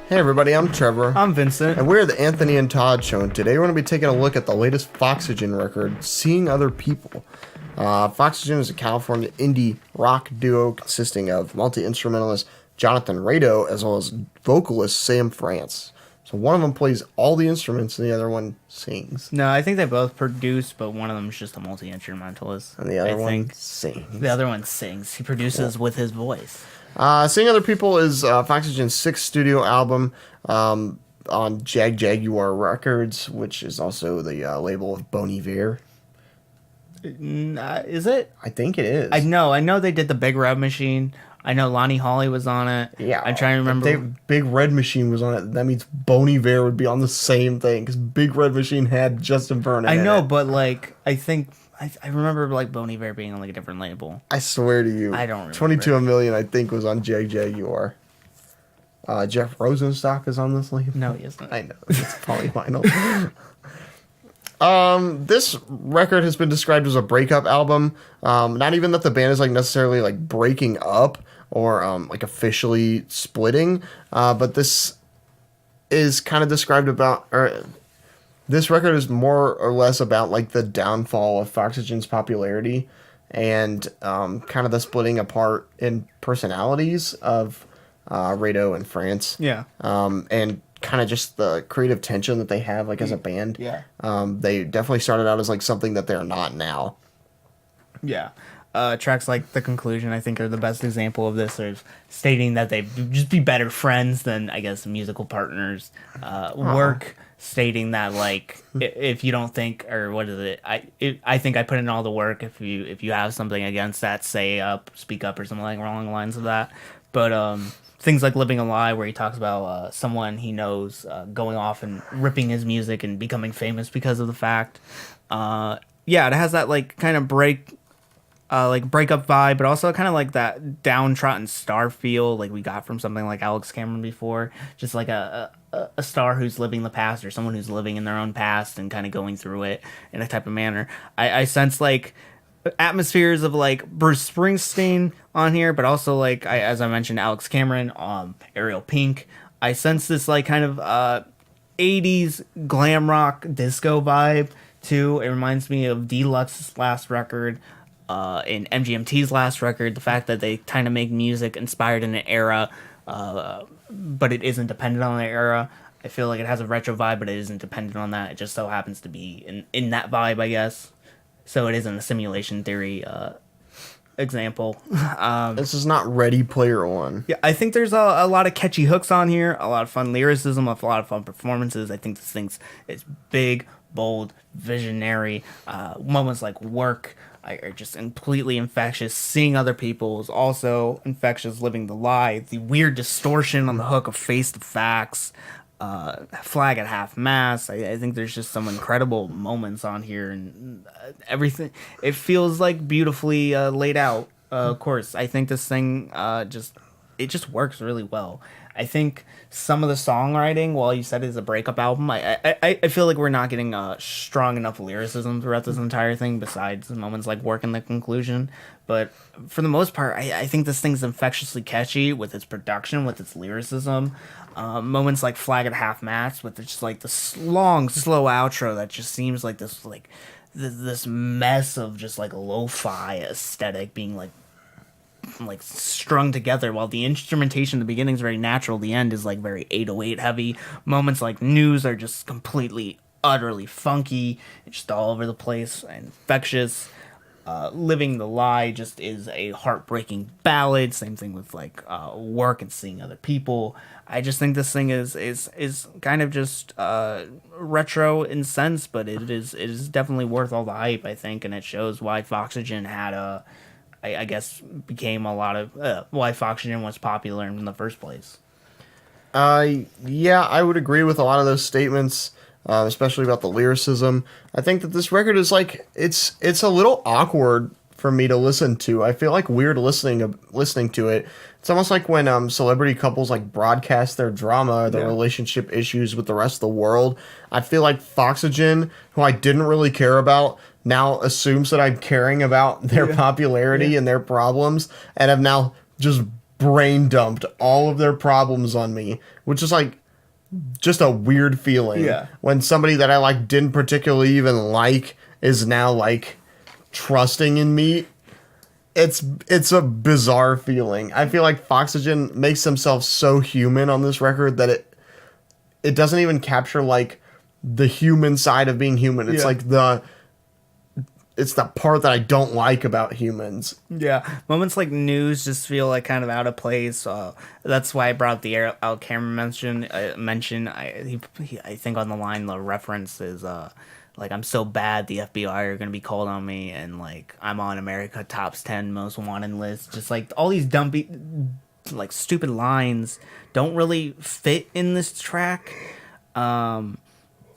Hey everybody, I'm Trevor. I'm Vincent. And we're the Anthony and Todd Show, and today we're going to be taking a look at the latest Foxygen record, Seeing Other People. Foxygen is a California indie rock duo consisting of multi-instrumentalist Jonathan Rado as well as vocalist Sam France. So one of them plays all the instruments and the other one sings. No, I think they both produce, but one of them is just a multi-instrumentalist. And the other one sings. The other one sings. He produces with his voice. Seeing Other People is Foxygen's sixth studio album on Jaguar Records, which is also the label of Bon Iver. Is it? I think it is. I know they did the Big Red Machine. I know Lonnie Holly was on it. Yeah. I'm trying to remember. If Big Red Machine was on it, that means Bon Iver would be on the same thing, because Big Red Machine had Justin Vernon I know, in it. but like, I think... I remember like Bon Iver being on like a different label. I swear to you. I don't remember. 22 A Million, I think, was on Jaguar. Jeff Rosenstock is on this label. No, he isn't. I know. It's polyvinyl. This record has been described as a breakup album. Not even that the band is like necessarily like breaking up or like officially splitting, but this is kind of described about... This record is more or less about like the downfall of Foxygen's popularity and kind of the splitting apart in personalities of Rado and France. Yeah. And kind of just the creative tension that they have like as a band. Yeah. They definitely started out as like something that they're not now. Yeah. Tracks like The Conclusion, I think, are the best example of this, of stating that they just be better friends than, I guess, musical partners. Work, stating that, like, if you don't think, or what is it? I think I put in all the work. If you have something against that, speak up, or something like along the lines of that. But things like Living a Lie, where he talks about someone he knows going off and ripping his music and becoming famous because of the fact. Yeah, it has that like kind of breakup vibe, but also kind of like that downtrodden star feel like we got from something like Alex Cameron before. Just like a star who's living the past, or someone who's living in their own past and kind of going through it in a type of manner. I sense like atmospheres of like Bruce Springsteen on here, but also like as I mentioned, Alex Cameron, Ariel Pink. I sense this like kind of 80s glam rock disco vibe too. It reminds me of Deluxe's last record. In MGMT's last record, the fact that they kind of make music inspired in an era, but it isn't dependent on the era. I feel like it has a retro vibe, but it isn't dependent on that. It just so happens to be in that vibe, I guess. So it isn't a simulation theory example. This is not Ready Player One. Yeah, I think there's a lot of catchy hooks on here, a lot of fun lyricism, a lot of fun performances. I think this thing's it's big, bold, visionary. Moments like Work are just completely infectious. Seeing Other People is also infectious. Living the Lie, the weird distortion on the hook of Face the Facts, Flag at Half Mast. I think there's just some incredible moments on here, and everything. It feels like beautifully laid out. Of course, I think this thing just works really well. I think some of the songwriting, while you said it's a breakup album, I feel like we're not getting strong enough lyricism throughout this entire thing, besides moments like Work and The Conclusion. But for the most part, I think this thing's infectiously catchy with its production, with its lyricism. Moments like Flag at Half Mast, with just like this long, slow outro that just seems like this mess of just like lo-fi aesthetic being like strung together, while the instrumentation at the beginning is very natural, the end is like very 808 heavy. Moments like News are just completely utterly funky, just all over the place and infectious. Living the Lie just is a heartbreaking ballad. Same thing with like Work and Seeing Other People. I just think this thing is kind of just retro in sense, but it is definitely worth all the hype, I think, and it shows why Foxygen had I guess became a lot of why Foxygen was popular in the first place. Yeah, I would agree with a lot of those statements, especially about the lyricism. I think that this record is like it's a little awkward for me to listen to. I feel like weird listening to it. It's almost like when celebrity couples like broadcast their drama or their relationship issues with the rest of the world. I feel like Foxygen, who I didn't really care about, now assumes that I'm caring about their popularity and their problems, and have now just brain dumped all of their problems on me, which is like just a weird feeling. Yeah. When somebody that I like didn't particularly even like is now like trusting in me. It's a bizarre feeling. I feel like Foxygen makes themselves so human on this record that it doesn't even capture like the human side of being human. It's Yeah. like it's the part that I don't like about humans. Yeah, moments like news just feel like kind of out of place. That's why I brought up the Al Cameron mention. I think on the line the reference is like, I'm so bad the FBI are gonna be called on me, and like I'm on America Top's 10 Most Wanted list. Just like all these dumpy, like stupid lines don't really fit in this track.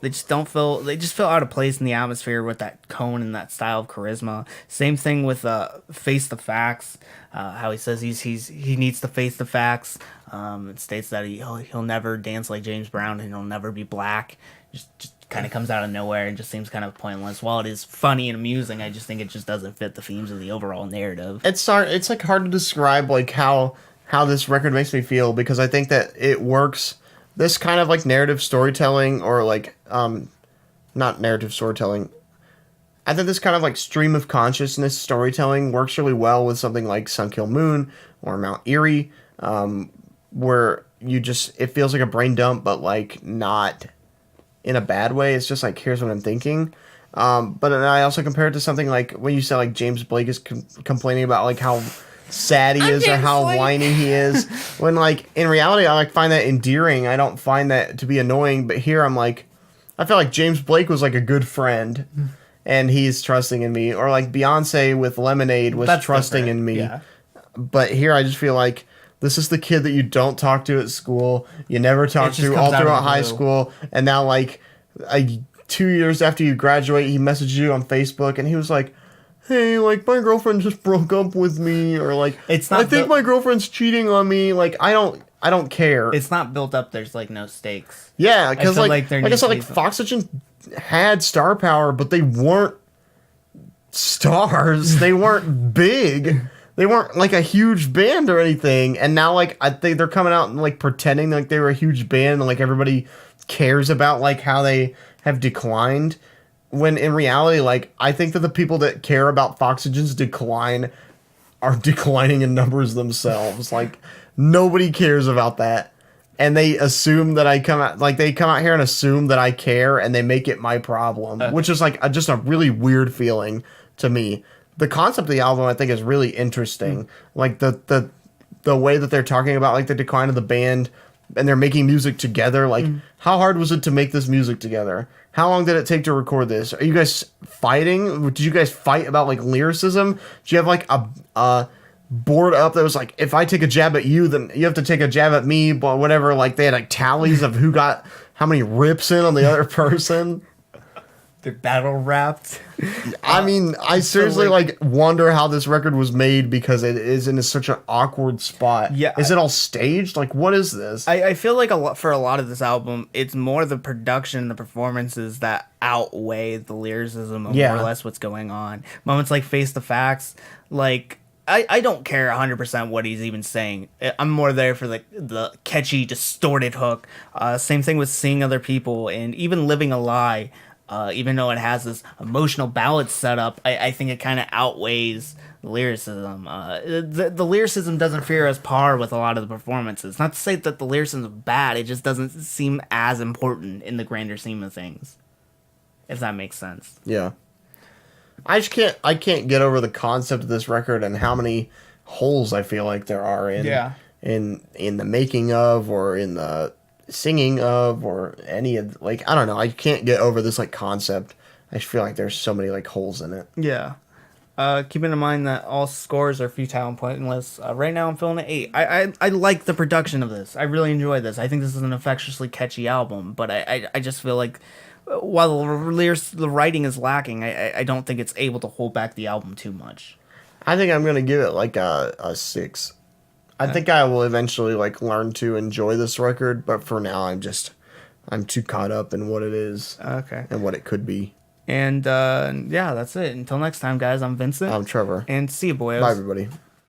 They just don't feel. They just feel out of place in the atmosphere with that tone and that style of charisma. Same thing with "Face the Facts." How he says he needs to face the facts. It states that he'll never dance like James Brown and he'll never be black. Just kind of comes out of nowhere and just seems kind of pointless. While it is funny and amusing, I just think it just doesn't fit the themes of the overall narrative. It's hard. It's like hard to describe like how this record makes me feel, because I think that it works. This kind of like narrative storytelling, or like not narrative storytelling. I think this kind of like stream of consciousness storytelling works really well with something like Sun Kill Moon or Mount Eerie, where it feels like a brain dump, but like not in a bad way. It's just like, here's what I'm thinking. But then I also compare it to something like when you say like James Blake is complaining about like how sad he is or how whiny he is, when like in reality I like find that endearing. I don't find that to be annoying, but here I'm like, I feel like James Blake was like a good friend and he's trusting in me, or like Beyonce with Lemonade was trusting in me. Yeah. But here I just feel like this is the kid that you don't talk to at school, you never talk to all throughout high school, and now like 2 years after you graduate he messaged you on Facebook and he was like, hey, like my girlfriend just broke up with me, or like, It's not I think my girlfriend's cheating on me. Like I don't care. It's not built up. There's like no stakes. Yeah, because feel like like there I needs said, to like be some- Foxygen had star power, but they weren't stars. They weren't big. They weren't like a huge band or anything. And now like I think they're coming out and like pretending like they were a huge band and like everybody cares about like how they have declined. When in reality, like I think that the people that care about Foxygen's decline are declining in numbers themselves. Like nobody cares about that. And they assume that I come out, like they come out here and assume that I care, and they make it my problem, which is like just a really weird feeling to me. The concept of the album I think is really interesting. Like the way that they're talking about like the decline of the band, and they're making music together. Like how hard was it to make this music together? How long did it take to record this? Are you guys fighting? Did you guys fight about like lyricism? Do you have like a board up that was like, if I take a jab at you, then you have to take a jab at me, but whatever. Like they had like tallies of who got how many rips in on the other person. They're battle wrapped. I mean, I seriously like wonder how this record was made, because it is in such an awkward spot. Yeah, is it all staged? Like, what is this? I feel like for a lot of this album, it's more the production, the performances that outweigh the lyricism of more or less what's going on. Moments like Face the Facts, like I don't care 100% what he's even saying. I'm more there for the catchy, distorted hook. Same thing with Seeing Other People, and even Living a Lie. Even though it has this emotional ballad setup, I think it kind of outweighs the lyricism. The lyricism doesn't fare as par with a lot of the performances. Not to say that the lyricism is bad, it just doesn't seem as important in the grander scheme of things. If that makes sense. Yeah. I can't get over the concept of this record and how many holes I feel like there are in the making of, or in the singing of, or any of, like, I don't know, I can't get over this like concept. I just feel like there's so many like holes in it. Yeah. Keeping in mind that all scores are futile and pointless. Right now I'm feeling an 8. I like the production of this. I really enjoy this. I think this is an infectiously catchy album, but I just feel like while the writing is lacking, I don't think it's able to hold back the album too much. I think I'm gonna give it like a 6. I think I will eventually like learn to enjoy this record, but for now I'm too caught up in what it is. Okay. And what it could be. And yeah, that's it. Until next time, guys, I'm Vincent. I'm Trevor. And see you, boyos. Bye, everybody.